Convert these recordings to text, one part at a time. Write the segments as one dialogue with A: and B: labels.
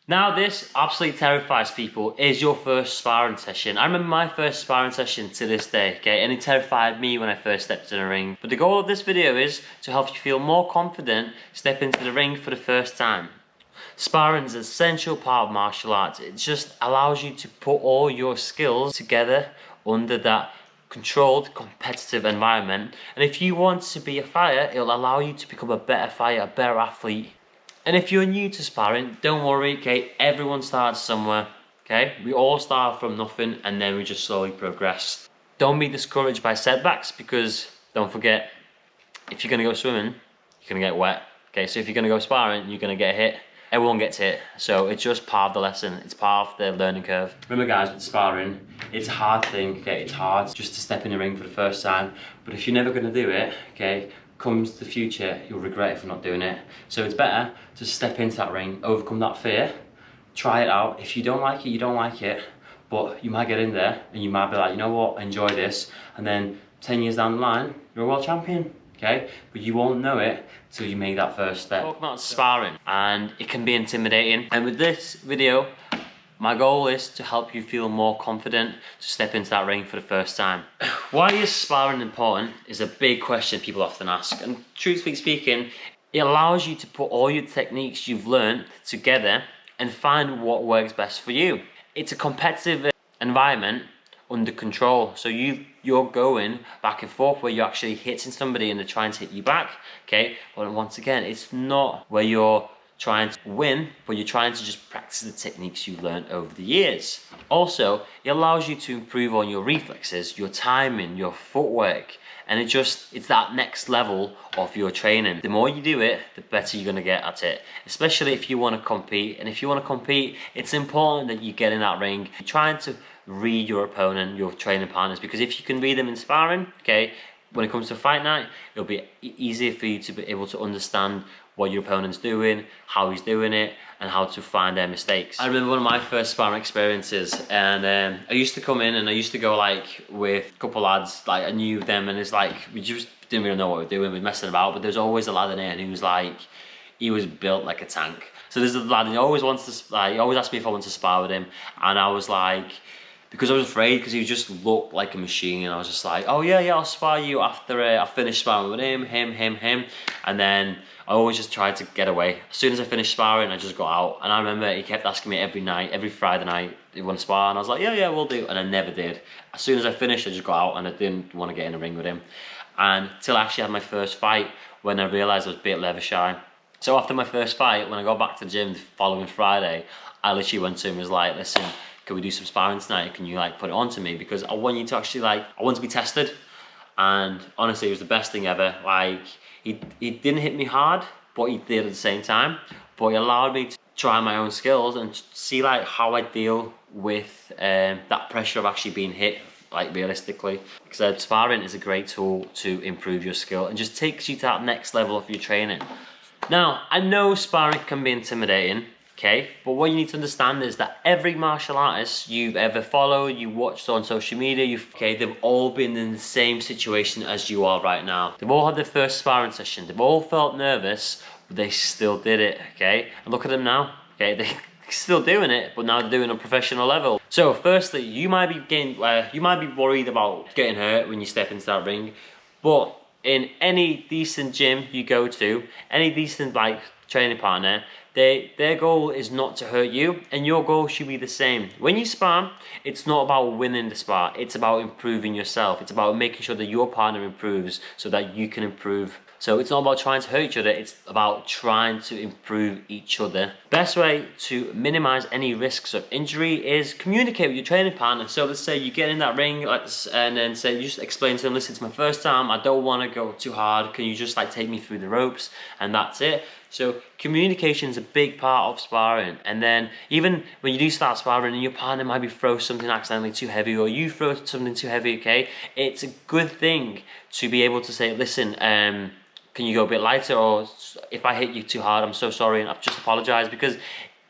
A: Now this absolutely terrifies people is your first sparring session. I remember my first sparring session to this day, okay, and it terrified me when I first stepped in the ring. But the goal of this video is to help you feel more confident step into the ring for the first time. Sparring is an essential part of martial arts. It just allows you to put all your skills together under that controlled, competitive environment. And if you want to be a fighter, it'll allow you to become a better fighter, a better athlete. And if you're new to sparring, don't worry, okay? Everyone starts somewhere, okay? We all start from nothing and then we just slowly progress. Don't be discouraged by setbacks because don't forget, if you're gonna go swimming, you're gonna get wet. Okay, so if you're gonna go sparring, you're gonna get hit. Everyone gets hit, so it's just part of the lesson. It's part of the learning curve. Remember guys, with sparring, it's a hard thing, okay? It's hard just to step in the ring for the first time, but if you're never gonna do it, okay, comes the future, you'll regret it for not doing it. So it's better to step into that ring, overcome that fear, try it out. If you don't like it, you don't like it, but you might get in there and you might be like, you know what, enjoy this, and then 10 years down the line, you're a world champion. Okay, but you won't know it till you make that first step. Talk about sparring, and it can be intimidating. And with this video, my goal is to help you feel more confident to step into that ring for the first time. Why is sparring important is a big question people often ask. And truthfully speaking, it allows you to put all your techniques you've learned together and find what works best for you. It's a competitive environment under control, so you're going back and forth where you're actually hitting somebody and they're trying to hit you back, okay? But once again, it's not where you're trying to win, but you're trying to just practice the techniques you've learned over the years. Also, it allows you to improve on your reflexes, your timing, your footwork, and it's that next level of your training. The more you do it, the better you're gonna get at it, especially if you wanna compete. And if you wanna compete, it's important that you get in that ring, you're trying to read your opponent, your training partners, because if you can read them in sparring, okay, when it comes to fight night, it'll be easier for you to be able to understand what your opponent's doing, how he's doing it, and how to find their mistakes. I remember one of my first sparring experiences, and I used to come in and I used to go like with a couple lads, like I knew them, and it's like we just didn't really know what we were doing, we were messing about, but there's always a lad in there and he was like, he was built like a tank. So there's a lad and he always wants to, like, he always asked me if I wanted to spar with him, and I was like, because I was afraid, because he just looked like a machine, and I was just like, oh yeah, I'll spar you after I finish sparring with him, and then I always just tried to get away. As soon as I finished sparring, I just got out, and I remember he kept asking me every night, every Friday night, do you want to spar? And I was like, yeah, we'll do, and I never did. As soon as I finished, I just got out, and I didn't want to get in a ring with him. And till I actually had my first fight, when I realised I was a bit leather shy. So after my first fight, when I got back to the gym the following Friday, I literally went to him and was like, listen, can we do some sparring tonight? Can you like put it on to me? Because I want you to actually I want to be tested. And honestly, it was the best thing ever. Like, he didn't hit me hard, but he did at the same time. But he allowed me to try my own skills and see like how I deal with that pressure of actually being hit, like realistically. Because sparring is a great tool to improve your skill and just takes you to that next level of your training. Now, I know sparring can be intimidating, okay, but what you need to understand is that every martial artist you've ever followed, you watched on social media, they've all been in the same situation as you are right now. They've all had their first sparring session. They've all felt nervous, but they still did it, okay? And look at them now, okay? They're still doing it, but now they're doing it on a professional level. So, firstly, you might be worried about getting hurt when you step into that ring, but in any decent gym you go to, any decent like training partner, their goal is not to hurt you, and your goal should be the same. When you spar, it's not about winning the spar, it's about improving yourself. It's about making sure that your partner improves so that you can improve. So it's not about trying to hurt each other, it's about trying to improve each other. Best way to minimize any risks of injury is communicate with your training partner. So let's say you get in that ring and then say, you just explain to them, listen, it's my first time, I don't want to go too hard, can you just like take me through the ropes? And that's it. So communication is a big part of sparring. And then even when you do start sparring and your partner might be throw something accidentally too heavy, or you throw something too heavy, okay, it's a good thing to be able to say, listen, can you go a bit lighter, or if I hit you too hard, I'm so sorry, and I've just apologized, because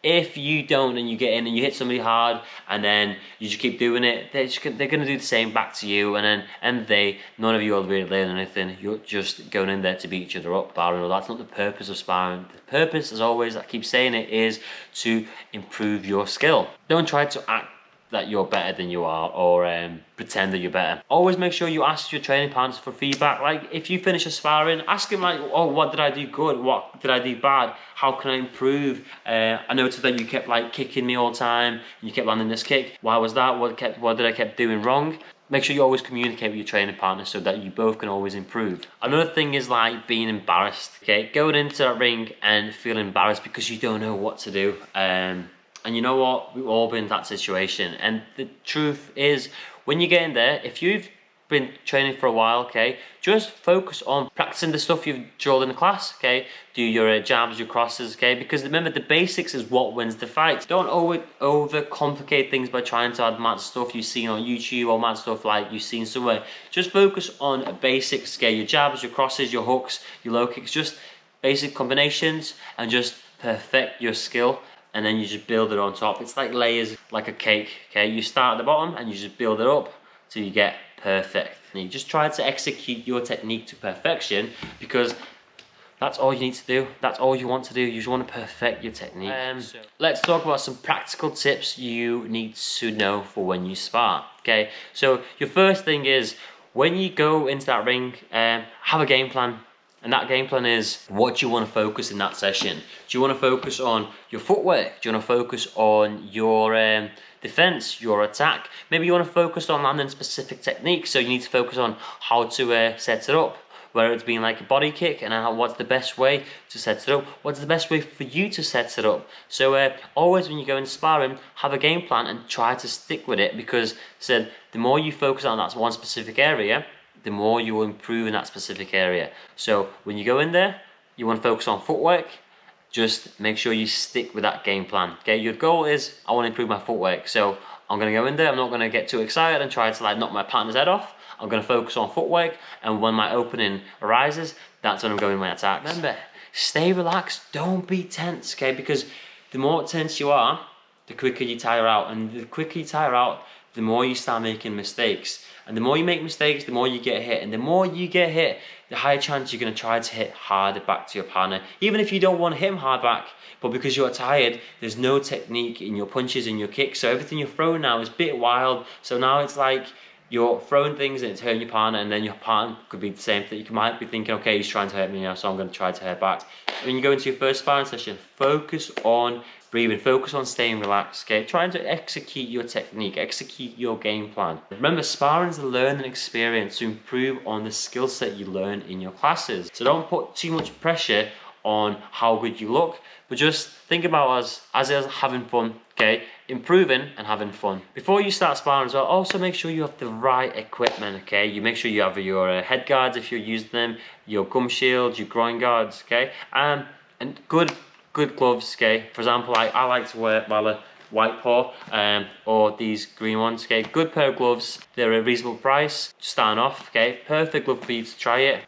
A: If you don't and you get in and you hit somebody hard and then you just keep doing it, they're going to do the same back to you, and then none of you are really learning anything. You're just going in there to beat each other up, sparring. That's not the purpose of sparring. The purpose, as always, I keep saying it, is to improve your skill. Don't try to act that you're better than you are, or pretend that you're better. Always make sure you ask your training partners for feedback. Like, if you finish a sparring, ask him like, oh, what did I do good? What did I do bad? How can I improve? I noticed that you kept like kicking me all the time, and you kept landing this kick. Why was that? What did I keep doing wrong? Make sure you always communicate with your training partner so that you both can always improve. Another thing is like being embarrassed, okay? Going into that ring and feeling embarrassed because you don't know what to do. And you know what? We've all been in that situation. And the truth is, when you get in there, if you've been training for a while, okay, just focus on practicing the stuff you've drilled in the class, okay? Do your jabs, your crosses, okay? Because remember, the basics is what wins the fight. Don't overcomplicate things by trying to add mad stuff you've seen on YouTube or mad stuff like you've seen somewhere. Just focus on basics, okay? Your jabs, your crosses, your hooks, your low kicks, just basic combinations, and just perfect your skill. And then you just build it on top. It's like layers, like a cake, okay? You start at the bottom and you just build it up till you get perfect. And you just try to execute your technique to perfection, because that's all you need to do. That's all you want to do. You just want to perfect your technique. Let's talk about some practical tips you need to know for when you spar, okay? So your first thing is, when you go into that ring, have a game plan. And that game plan is, what do you want to focus in that session? Do you want to focus on your footwork? Do you want to focus on your defense, your attack? Maybe you want to focus on landing specific techniques, so you need to focus on how to set it up, whether it's being like a body kick, and what's the best way to set it up, what's the best way for you to set it up. So always when you go into sparring, have a game plan and try to stick with it, because the more you focus on that one specific area, the more you will improve in that specific area. So when you go in there, you want to focus on footwork. Just make sure you stick with that game plan. Okay, your goal is, I want to improve my footwork. So I'm going to go in there, I'm not going to get too excited and try to like knock my partner's head off. I'm going to focus on footwork, and when my opening arises, that's when I'm going my attacks. Remember, stay relaxed, don't be tense, okay? Because the more tense you are, the quicker you tire out, and the quicker you tire out, the more you start making mistakes. And the more you make mistakes, the more you get hit. And the more you get hit, the higher chance you're going to try to hit harder back to your partner. Even if you don't want to hit him hard back, but because you're tired, there's no technique in your punches and your kicks. So everything you're throwing now is a bit wild. So now it's like you're throwing things and it's hurting your partner, and then your partner could be the same thing. You might be thinking, okay, he's trying to hurt me now, so I'm going to try to hurt back. When you go into your first sparring session, focus on breathing, focus on staying relaxed, okay? Trying to execute your technique, execute your game plan. Remember, sparring is a learning experience to improve on the skill set you learn in your classes. So don't put too much pressure on how good you look, but just think about us as having fun, okay? Improving and having fun. Before you start sparring as well, also make sure you have the right equipment, okay? You make sure you have your head guards if you're using them, your gum shields, your groin guards, okay? And good gloves, okay? For example, I like to wear Valour white paw or these green ones, okay? Good pair of gloves. They're a reasonable price, starting off, okay? Perfect glove for you to try it.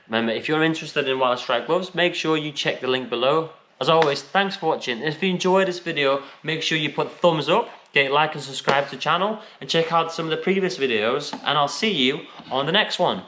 A: Remember, if you're interested in Valour Strike gloves, make sure you check the link below. As always, thanks for watching. If you enjoyed this video, make sure you put thumbs up, okay, like and subscribe to the channel, and check out some of the previous videos, and I'll see you on the next one.